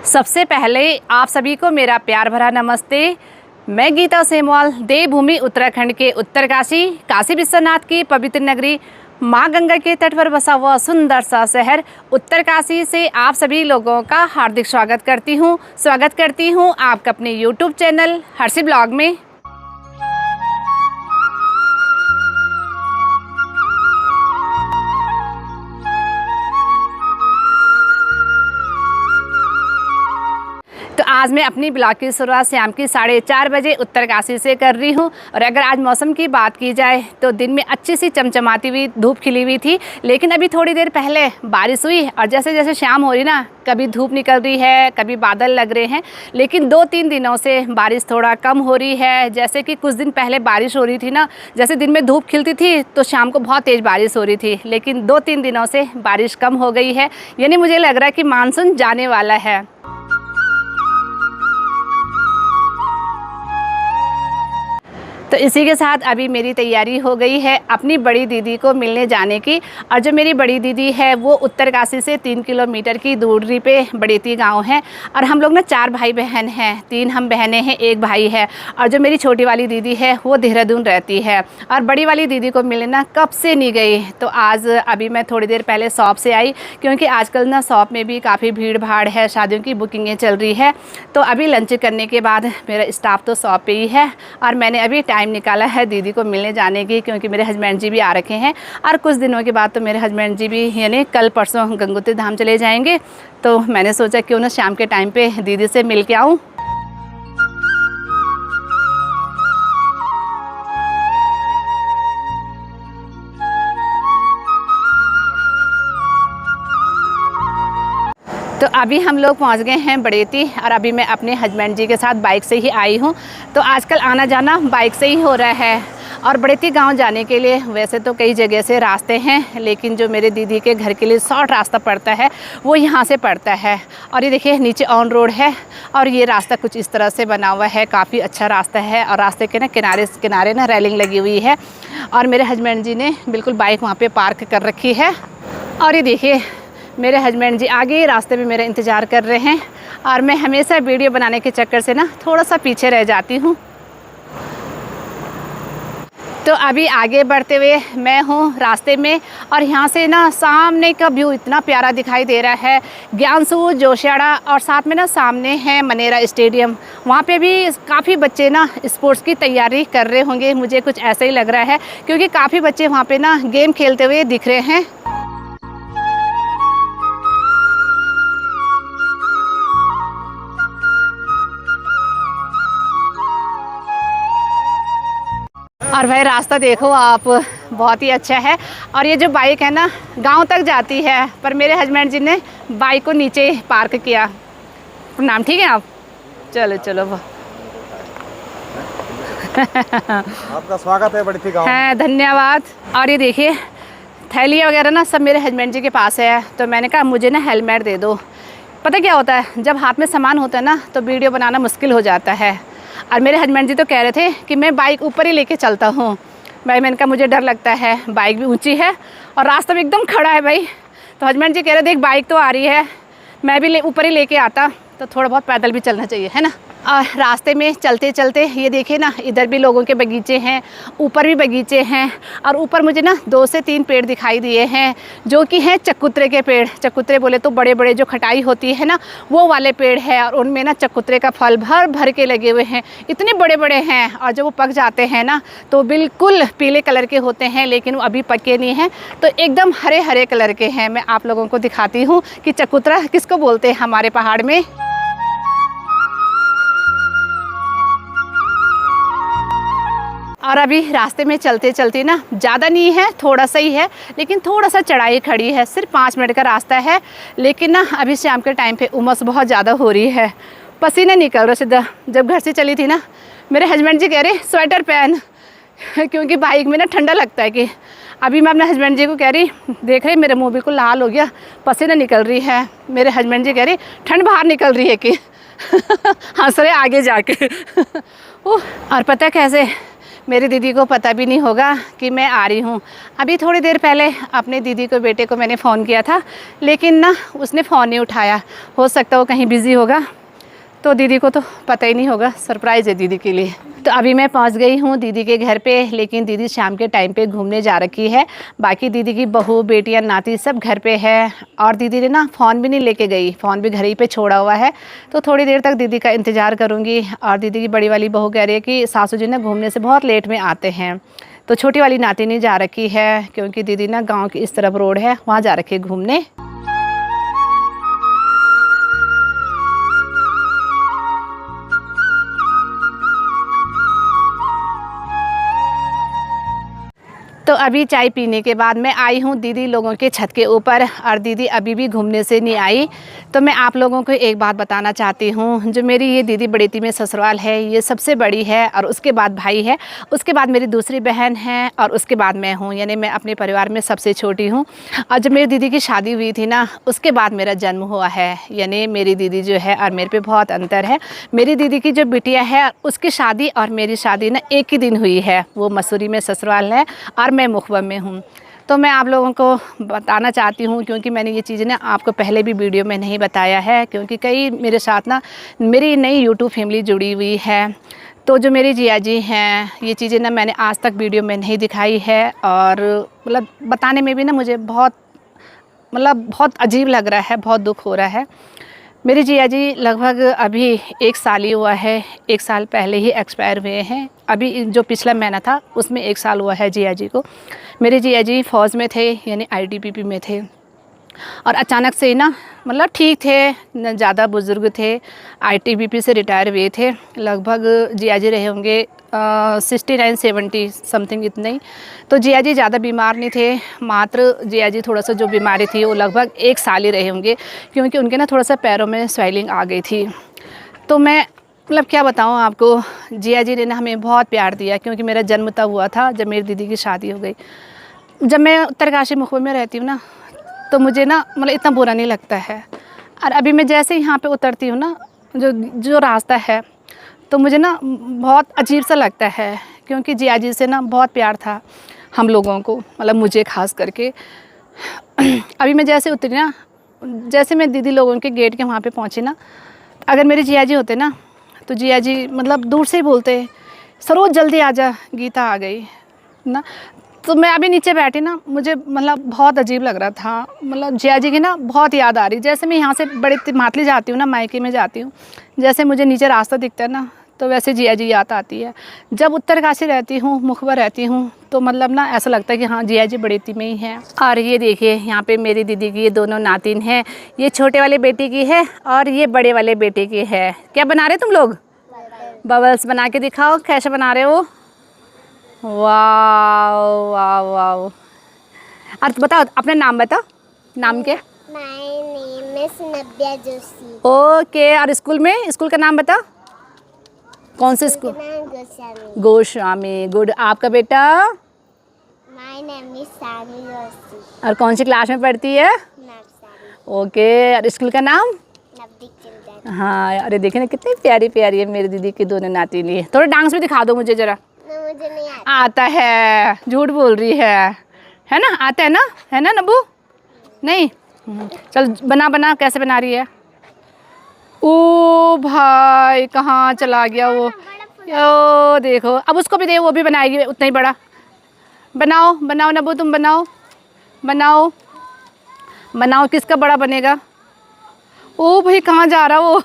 सबसे पहले आप सभी को मेरा प्यार भरा नमस्ते। मैं गीता सेमवाल, देवभूमि उत्तराखंड के उत्तरकाशी, काशी विश्वनाथ की पवित्र नगरी, माँ गंगा के तट पर बसा हुआ सुंदर सा शहर उत्तरकाशी से आप सभी लोगों का हार्दिक स्वागत करती हूँ आपका अपने YouTube चैनल हर्षी ब्लॉग में। तो आज मैं अपनी ब्लॉग की शुरुआत शाम की 4:30 बजे उत्तरकाशी से कर रही हूँ। और अगर आज मौसम की बात की जाए तो दिन में अच्छी सी चमचमाती हुई धूप खिली हुई थी, लेकिन अभी थोड़ी देर पहले बारिश हुई और जैसे जैसे शाम हो रही ना, कभी धूप निकल रही है, कभी बादल लग रहे हैं। लेकिन 2-3 दिनों से बारिश थोड़ा कम हो रही है। जैसे कि कुछ दिन पहले बारिश हो रही थी ना, जैसे दिन में धूप खिलती थी तो शाम को बहुत तेज़ बारिश हो रही थी, लेकिन 2-3 दिनों से बारिश कम हो गई है। यानी मुझे लग रहा है कि मानसून जाने वाला है। तो इसी के साथ अभी मेरी तैयारी हो गई है अपनी बड़ी दीदी को मिलने जाने की। और जो मेरी बड़ी दीदी है वो उत्तरकाशी से 3 किलोमीटर की दूरी पे बड़ेती गांव है। और हम लोग ना 4 भाई बहन हैं, 3 हम बहनें हैं, 1 भाई है। और जो मेरी छोटी वाली दीदी है वो देहरादून रहती है। और बड़ी वाली दीदी को मिलने ना कब से नहीं गई। तो आज अभी मैं थोड़ी देर पहले शॉप से आई, क्योंकि आजकल ना शॉप में भी काफ़ी भीड़ भाड़ है, शादियों की बुकिंगें चल रही है। तो अभी लंच करने के बाद मेरा स्टाफ तो शॉप पे ही है और मैंने अभी टाइम निकाला है दीदी को मिलने जाने की, क्योंकि मेरे हस्बैंड जी भी आ रखे हैं। और कुछ दिनों के बाद तो मेरे हस्बैंड जी भी यानी कल परसों गंगोत्री धाम चले जाएंगे। तो मैंने सोचा क्यों ना शाम के टाइम पे दीदी से मिल के आऊँ। तो अभी हम लोग पहुंच गए हैं बड़ेती और अभी मैं अपने हस्बैंड जी के साथ बाइक से ही आई हूं। तो आजकल आना जाना बाइक से ही हो रहा है। और बड़ेती गांव जाने के लिए वैसे तो कई जगह से रास्ते हैं, लेकिन जो मेरे दीदी के घर के लिए शॉर्ट रास्ता पड़ता है वो यहाँ से पड़ता है। और ये देखिए नीचे ऑन रोड है और ये रास्ता कुछ इस तरह से बना हुआ है, काफ़ी अच्छा रास्ता है। और रास्ते के ना किनारे ना रेलिंग लगी हुई है और मेरे हस्बैंड जी ने बिल्कुल बाइक वहाँ पर पार्क कर रखी है। और ये देखिए मेरे हस्बैंड जी आगे रास्ते में मेरा इंतज़ार कर रहे हैं। और मैं हमेशा वीडियो बनाने के चक्कर से ना थोड़ा सा पीछे रह जाती हूँ। तो अभी आगे बढ़ते हुए मैं हूँ रास्ते में और यहाँ से ना सामने का व्यू इतना प्यारा दिखाई दे रहा है। ज्ञानसू, जोशियाड़ा और साथ में ना सामने है मनेरा स्टेडियम। वहाँ पे भी काफ़ी बच्चे ना स्पोर्ट्स की तैयारी कर रहे होंगे, मुझे कुछ ऐसा ही लग रहा है, क्योंकि काफ़ी बच्चे वहाँ पे ना गेम खेलते हुए दिख रहे हैं। और भाई रास्ता देखो आप, बहुत ही अच्छा है। और ये जो बाइक है ना गांव तक जाती है, पर मेरे हस्बैंड जी ने बाइक को नीचे पार्क किया। नाम ठीक है आप? चलो चलो आपका स्वागत है बड़ेती गांव है, धन्यवाद। और ये देखिए थैलियाँ वगैरह ना सब मेरे हस्बैंड जी के पास है। तो मैंने कहा मुझे ना हेलमेट दे दो। पता क्या होता है, जब हाथ में सामान होता है ना तो वीडियो बनाना मुश्किल हो जाता है। और मेरे हस्बैंड जी तो कह रहे थे कि मैं बाइक ऊपर ही लेके चलता हूँ। भाई मैंने कहा मुझे डर लगता है, बाइक भी ऊंची है और रास्ता भी एकदम खड़ा है भाई। तो हस्बैंड जी कह रहे देख बाइक तो आ रही है, मैं भी ऊपर ही लेके आता, तो थोड़ा बहुत पैदल भी चलना चाहिए, है ना। और रास्ते में चलते चलते ये देखिए ना, इधर भी लोगों के बगीचे हैं, ऊपर भी बगीचे हैं। और ऊपर मुझे ना 2 से 3 पेड़ दिखाई दिए हैं, जो कि हैं चक्कुत्रे के पेड़। चक्कुत्रे बोले तो बड़े बड़े जो खटाई होती है ना, वो वाले पेड़ है। और उनमें ना चक्कुत्रे का फल भर भर के लगे हुए हैं, इतने बड़े बड़े हैं। और जब वो पक जाते हैं ना तो बिल्कुल पीले कलर के होते हैं, लेकिन वो अभी पके नहीं हैं, तो एकदम हरे हरे कलर के हैं। मैं आप लोगों को दिखाती हूँ कि चक्कुत्रा किसको बोलते हैं हमारे पहाड़ में। और अभी रास्ते में चलते चलते ना, ज़्यादा नहीं है, थोड़ा सा ही है, लेकिन थोड़ा सा चढ़ाई खड़ी है। सिर्फ 5 मिनट का रास्ता है, लेकिन ना अभी शाम के टाइम पे उमस बहुत ज़्यादा हो रही है, पसीने निकल रहे सीधा। जब घर से चली थी ना, मेरे हस्बैंड जी कह रहे स्वेटर पहन, क्योंकि बाइक में ना ठंडा लगता है। कि अभी मैं अपने हस्बैंड जी को कह रही, देख रहे मेरा मुँह बिल्कुल लाल हो गया, पसीने निकल रही है। मेरे हस्बैंड जी कह रहे ठंड बाहर निकल रही है कि हंस रहे आगे जाके। और पता कैसे मेरी दीदी को पता भी नहीं होगा कि मैं आ रही हूँ। अभी थोड़ी देर पहले अपने दीदी को बेटे को मैंने फ़ोन किया था, लेकिन ना उसने फ़ोन नहीं उठाया। हो सकता है वो कहीं बिज़ी होगा, तो दीदी को तो पता ही नहीं होगा। सरप्राइज़ है दीदी के लिए। तो अभी मैं पहुंच गई हूं दीदी के घर पे, लेकिन दीदी शाम के टाइम पे घूमने जा रखी है। बाकी दीदी की बहू, बेटियां, नाती सब घर पे है। और दीदी ने ना फ़ोन भी नहीं लेके गई, फ़ोन भी घर ही पे छोड़ा हुआ है। तो थोड़ी देर तक दीदी का इंतज़ार करूँगी। और दीदी की बड़ी वाली बहू कह रही है कि सासू जी ना घूमने से बहुत लेट में आते हैं। तो छोटी वाली नाती नहीं जा रखी है, क्योंकि दीदी ना गाँव की इस तरफ रोड है, वहाँ जा रखी है घूमने। तो अभी चाय पीने के बाद मैं आई हूँ दीदी लोगों के छत के ऊपर, और दीदी अभी भी घूमने से नहीं आई। तो मैं आप लोगों को एक बात बताना चाहती हूँ। जो मेरी ये दीदी बड़ेती में ससुराल है, ये सबसे बड़ी है, और उसके बाद भाई है, उसके बाद मेरी दूसरी बहन है, और उसके बाद मैं हूँ। यानी मैं अपने परिवार में सबसे छोटी हूँ। और जब मेरी दीदी की शादी हुई थी ना, उसके बाद मेरा जन्म हुआ है। यानी मेरी दीदी जो है और मेरे पे बहुत अंतर है। मेरी दीदी की जो बिटिया है, उसकी शादी और मेरी शादी ना एक ही दिन हुई है। वो मसूरी में ससुराल है और मैं मुखबा में हूँ। तो मैं आप लोगों को बताना चाहती हूँ, क्योंकि मैंने ये चीज़ें ना आपको पहले भी वीडियो में नहीं बताया है, क्योंकि कई मेरे साथ ना मेरी नई यूट्यूब फैमिली जुड़ी हुई है। तो जो मेरी जिया जी हैं, ये चीज़ें ना मैंने आज तक वीडियो में नहीं दिखाई है, और मतलब बताने में भी ना मुझे बहुत अजीब लग रहा है, बहुत दुख हो रहा है। मेरी जिया जी लगभग अभी 1 साल ही हुआ है, 1 साल पहले ही एक्सपायर हुए हैं। अभी जो पिछला महीना था उसमें 1 साल हुआ है जिया जी को। मेरे जिया जी फ़ौज में थे, यानी ITBP में थे, और अचानक से ही ना मतलब ठीक थे, न ज़्यादा बुज़ुर्ग थे, ITBP से रिटायर हुए थे। लगभग जिया जी रहे होंगे 69-70 समथिंग इतने ही। तो जिया जी ज़्यादा बीमार नहीं थे, मात्र जिया जी थोड़ा सा जो बीमारी थी वो लगभग 1 साल ही रहे होंगे, क्योंकि उनके ना थोड़ा सा पैरों में स्वेलिंग आ गई थी। तो मैं मतलब क्या बताऊँ आपको, जिया जी ने ना हमें बहुत प्यार दिया, क्योंकि मेरा जन्म तब हुआ था जब मेरी दीदी की शादी हो गई। जब मैं उत्तरकाशी मुखबा में रहती हूँ ना, तो मुझे ना मतलब इतना बुरा नहीं लगता है। और अभी मैं जैसे यहाँ पे उतरती हूँ ना, जो रास्ता है, तो मुझे ना बहुत अजीब सा लगता है, क्योंकि जिया जी से ना बहुत प्यार था हम लोगों को, मतलब मुझे ख़ास करके। अभी मैं जैसे उतरी ना, जैसे मैं दीदी लोगों के गेट के वहाँ पे पहुँची ना, अगर मेरे जिया जी होते ना, तो जिया जी मतलब दूर से ही बोलते, सरोज जल्दी आ जा, गीता आ गई ना। तो मैं अभी नीचे बैठी ना, मुझे मतलब बहुत अजीब लग रहा था। मतलब जिया जी की ना बहुत याद आ रही। जैसे मैं यहाँ से बड़े मातली जाती हूँ ना, मायके में जाती हूँ, जैसे मुझे नीचे रास्ता दिखता है ना, तो वैसे जिया जी याद आती है। जब उत्तरकाशी रहती हूँ, मुखबा रहती हूँ, तो मतलब ना ऐसा लगता है कि हाँ जिया जी बड़ेती में ही है। और ये देखिए यहाँ पे मेरी दीदी की ये दोनों नातिन हैं। ये छोटे वाले बेटी की है और ये बड़े वाले बेटे की है। क्या बना रहे तुम लोग? बबल्स बना के दिखाओ, कैसे बना रहे हो? वाह वाह वाह। और बताओ अपना नाम बताओ, नाम क्या? My name is Nabya Joshi. Okay. और स्कूल का नाम बताओ, कौन से स्कूल? Goswami. गोस्वामी। गुड। आपका बेटा? My name is Sani Joshi. और कौन सी क्लास में पढ़ती है? Nursery. ओके। और स्कूल का नाम? Navdik children. हाँ, अरे देखिए ना कितनी प्यारी प्यारी है मेरी दीदी की दोनों नातिनी। थोड़ा डांस भी दिखा दो मुझे ज़रा। No, मुझे नहीं आता. आता है, झूठ बोल रही है ना? आता है ना? है ना नब्बू? नहीं? चल बना कैसे बना रही है? ओ भाई कहाँ चला गया वो? ओ देखो, अब उसको भी दे, वो भी बनाएगी उतना ही बड़ा। बनाओ नब्बू, तुम बनाओ। किसका बड़ा बनेगा? ओ भाई कहाँ जा रहा वो?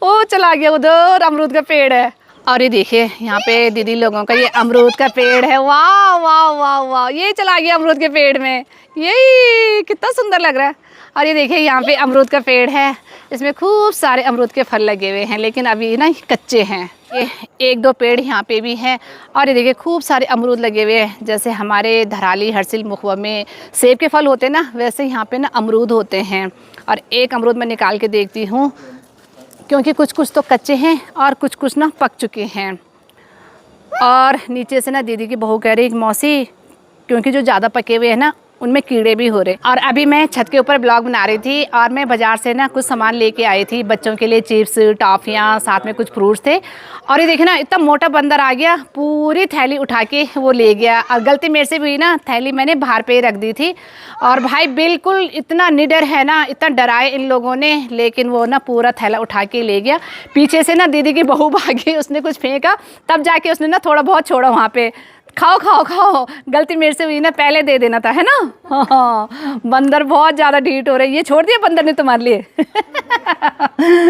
ओ चला गया उधर, अमरूद का पेड़ है। और ये देखिए यहाँ पे दीदी लोगों का ये अमरूद का पेड़ है। वाह वाह वाह वाह, ये चला गया अमरूद के पेड़ में। यही कितना सुंदर लग रहा है। और ये देखिए यहाँ पे अमरूद का पेड़ है, इसमें खूब सारे अमरूद के फल लगे हुए हैं, लेकिन अभी ना कच्चे हैं। ये 1-2 पेड़ यहाँ पे भी हैं। और ये देखिए खूब सारे अमरूद लगे हुए हैं। जैसे हमारे धराली, हरसिल, मुखबा में सेब के फल होते हैं ना, वैसे यहाँ पे ना अमरूद होते हैं। और एक अमरूद मैं निकाल के देखती हूँ, क्योंकि कुछ तो कच्चे हैं और कुछ ना पक चुके हैं। और नीचे से ना दीदी की बहू कह रही मौसी, क्योंकि जो ज़्यादा पके हुए हैं ना उनमें कीड़े भी हो रहे। और अभी मैं छत के ऊपर ब्लॉग बना रही थी और मैं बाज़ार से ना कुछ सामान लेके आई थी बच्चों के लिए, चिप्स, टॉफ़ियाँ, साथ में कुछ फ्रूट्स थे। और ये देखिए ना, इतना मोटा बंदर आ गया, पूरी थैली उठा के वो ले गया। और गलती मेरे से भी हुई ना, थैली मैंने बाहर पे ही रख दी थी। और भाई बिल्कुल इतना निडर है ना, इतना डराए इन लोगों ने, लेकिन वो ना पूरा थैला उठा के ले गया। पीछे से ना दीदी की बहू भागी, उसने कुछ फेंका, तब जाके उसने ना थोड़ा बहुत छोड़ा वहाँ पे। खाओ खाओ खाओ, गलती मेरे से हुई ना, पहले दे देना था, है ना। हाँ, बंदर बहुत ज़्यादा ढीठ हो रही है। ये छोड़ दिया बंदर ने तुम्हारे लिए।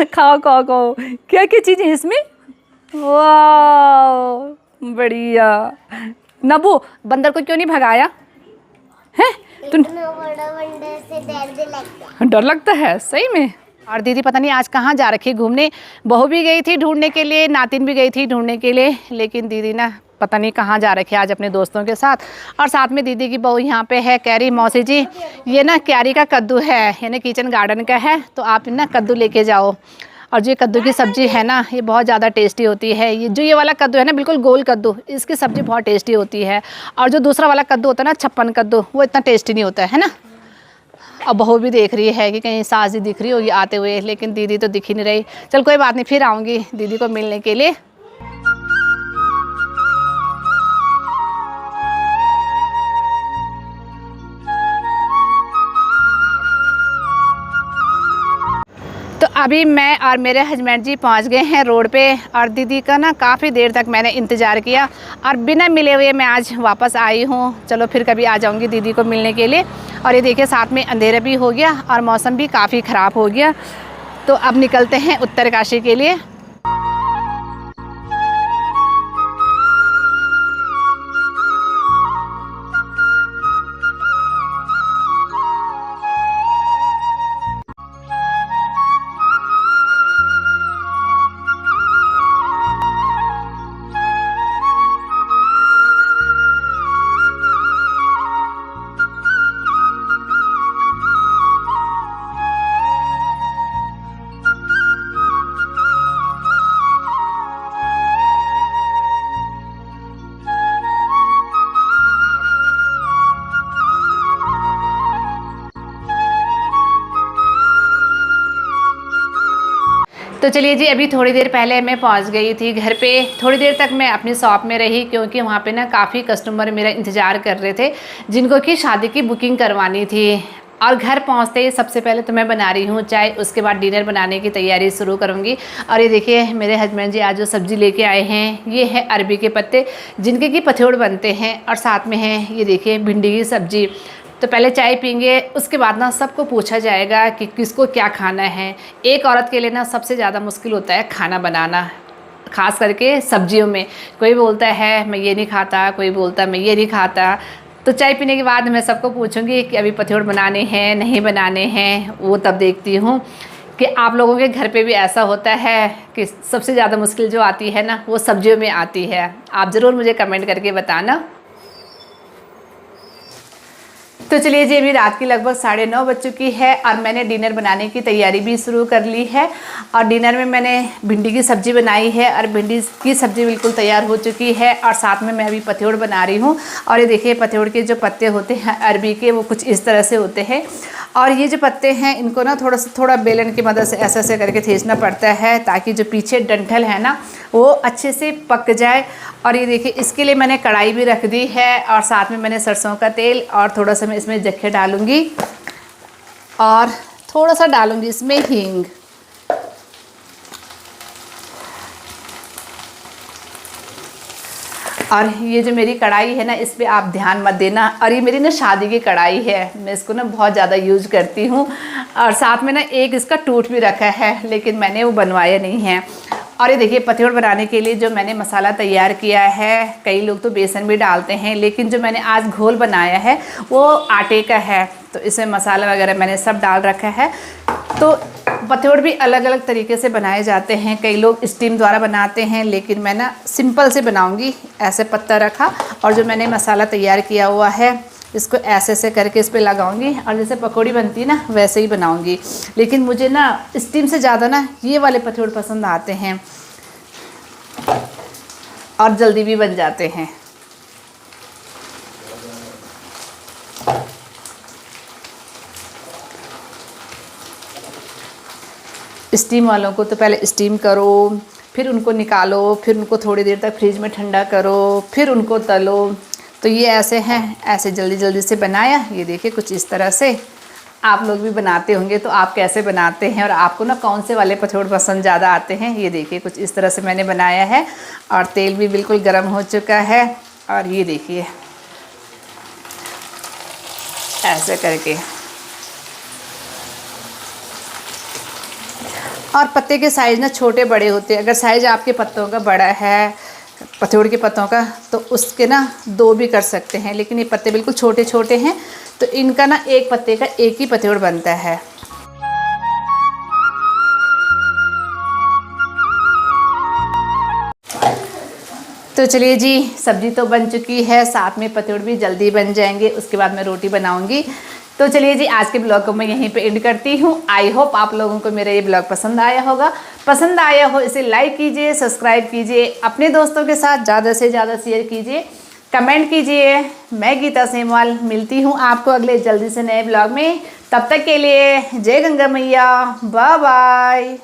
खाओ खाओ खाओ। क्या क्या चीज़ें हैं इसमें? वाह बढ़िया। नबू, बंदर को क्यों नहीं भगाया है? इतना बड़ा बंदर से डर लगता है सही में। और दीदी पता नहीं आज कहाँ जा रखी घूमने। बहू भी गई थी ढूंढने के लिए, नातिन भी गई थी ढूंढने के लिए, लेकिन दीदी ना पता नहीं कहाँ जा रखी है आज अपने दोस्तों के साथ। और साथ में दीदी की बहू यहाँ पे है, कैरी मौसी जी। ये ना क्यारी का कद्दू है, यानी किचन गार्डन का है, तो आप ना कद्दू लेके जाओ। और जो कद्दू की सब्ज़ी है ना, ये बहुत ज़्यादा टेस्टी होती है। ये वाला कद्दू है ना, बिल्कुल गोल कद्दू, इसकी सब्ज़ी बहुत टेस्टी होती है। और जो दूसरा वाला कद्दू होता है ना, छप्पन कद्दू, वो इतना टेस्टी नहीं होता है ना। अब बहू भी देख रही है कि कहीं सास जी दिख रही होगी आते हुए, लेकिन दीदी तो दिख ही नहीं रही। चल कोई बात नहीं, फिर आऊँगी दीदी को मिलने के लिए। तो अभी मैं और मेरे हस्बैंड जी पहुंच गए हैं रोड पे। और दीदी का ना काफ़ी देर तक मैंने इंतज़ार किया और बिना मिले हुए मैं आज वापस आई हूँ। चलो फिर कभी आ जाऊँगी दीदी को मिलने के लिए। और ये देखिए साथ में अंधेरा भी हो गया और मौसम भी काफ़ी ख़राब हो गया। तो अब निकलते हैं उत्तरकाशी के लिए। तो चलिए जी, अभी थोड़ी देर पहले मैं पहुंच गई थी घर पे। थोड़ी देर तक मैं अपनी शॉप में रही क्योंकि वहाँ पे ना काफ़ी कस्टमर मेरा इंतज़ार कर रहे थे, जिनको कि शादी की बुकिंग करवानी थी। और घर पहुँचते ही सबसे पहले तो मैं बना रही हूँ चाय, उसके बाद डिनर बनाने की तैयारी शुरू करूँगी। और ये देखिए मेरे हस्बैंड जी आज जो सब्ज़ी लेके आए हैं, ये है अरबी के पत्ते, जिनके कि पथौड़ बनते हैं। और साथ में है ये देखिए भिंडी की सब्ज़ी। तो पहले चाय पीएंगे, उसके बाद ना सबको पूछा जाएगा कि किसको क्या खाना है। एक औरत के लिए ना सबसे ज़्यादा मुश्किल होता है खाना बनाना, ख़ास करके सब्जियों में। कोई बोलता है मैं ये नहीं खाता, कोई बोलता है मैं ये नहीं खाता। तो चाय पीने के बाद मैं सबको पूछूंगी कि अभी पतोड़ बनाने हैं नहीं बनाने हैं, वो तब देखती हूँ कि आप लोगों के घर पे भी ऐसा होता है कि सबसे ज़्यादा मुश्किल जो आती है ना वो सब्जियों में आती है। आप ज़रूर मुझे कमेंट करके बताना। तो चलिए जी, अभी रात की लगभग 9:30 बज चुकी है और मैंने डिनर बनाने की तैयारी भी शुरू कर ली है। और डिनर में मैंने भिंडी की सब्ज़ी बनाई है और भिंडी की सब्ज़ी बिल्कुल तैयार हो चुकी है। और साथ में मैं अभी पतौड़ बना रही हूँ। और ये देखिए पतौड़ के जो पत्ते होते हैं अरबी के, वो कुछ इस तरह से होते हैं। और ये जो पत्ते हैं इनको ना थोड़ा बेलन की मदद से ऐसे ऐसे करके खींचना पड़ता है ताकि जो पीछे डंठल है ना वो अच्छे से पक जाए। और ये देखिए इसके लिए मैंने कढ़ाई भी रख दी है और साथ में मैंने सरसों का तेल और थोड़ा सा मैं इसमें जख्खे डालूंगी और थोड़ा सा डालूंगी इसमें हींग। और ये जो मेरी कढ़ाई है ना इस पर आप ध्यान मत देना। और ये मेरी ना शादी की कढ़ाई है, मैं इसको ना बहुत ज़्यादा यूज करती हूँ। और साथ में ना एक इसका टूट भी रखा है, लेकिन मैंने वो बनवाया नहीं है। और ये देखिए पतौड़ बनाने के लिए जो मैंने मसाला तैयार किया है, कई लोग तो बेसन भी डालते हैं, लेकिन जो मैंने आज घोल बनाया है वो आटे का है। तो इसमें मसाला वगैरह मैंने सब डाल रखा है। तो पतौड़ भी अलग अलग तरीके से बनाए जाते हैं, कई लोग स्टीम द्वारा बनाते हैं, लेकिन मैं ना सिंपल से बनाऊंगी। ऐसे पत्ता रखा और जो मैंने मसाला तैयार किया हुआ है इसको ऐसे ऐसे करके इस पर लगाऊंगी और जैसे पकौड़ी बनती है ना वैसे ही बनाऊंगी। लेकिन मुझे ना स्टीम से ज़्यादा ना ये वाले पतौड़ पसंद आते हैं और जल्दी भी बन जाते हैं। स्टीम वालों को तो पहले स्टीम करो, फिर उनको निकालो, फिर उनको थोड़ी देर तक फ्रिज में ठंडा करो, फिर उनको तलो। तो ये ऐसे हैं, ऐसे जल्दी जल्दी से बनाया। ये देखिए कुछ इस तरह से आप लोग भी बनाते होंगे, तो आप कैसे बनाते हैं और आपको ना कौन से वाले पतोड़ पसंद ज़्यादा आते हैं। ये देखिए कुछ इस तरह से मैंने बनाया है और तेल भी बिल्कुल गर्म हो चुका है। और ये देखिए ऐसे करके, और पत्ते के साइज़ ना छोटे बड़े होते हैं। अगर साइज़ आपके पत्तों का बड़ा है, पतोड़ के पत्तों का, तो उसके ना 2 भी कर सकते हैं। लेकिन ये पत्ते बिल्कुल छोटे छोटे हैं, तो इनका ना एक पत्ते का एक ही पतोड़ बनता है। तो चलिए जी, सब्जी तो बन चुकी है, साथ में पतोड़ भी जल्दी बन जाएंगे। उसके बाद मैं रोटी बनाऊंगी। तो चलिए जी, आज के ब्लॉग को मैं यहीं पे एंड करती हूँ। आई होप आप लोगों को मेरा ये ब्लॉग पसंद आया होगा। पसंद आया हो इसे लाइक कीजिए, सब्सक्राइब कीजिए, अपने दोस्तों के साथ ज़्यादा से ज़्यादा शेयर कीजिए, कमेंट कीजिए। मैं गीता सेमवाल मिलती हूँ आपको अगले जल्दी से नए ब्लॉग में। तब तक के लिए जय गंगा मैया, बाय बाय।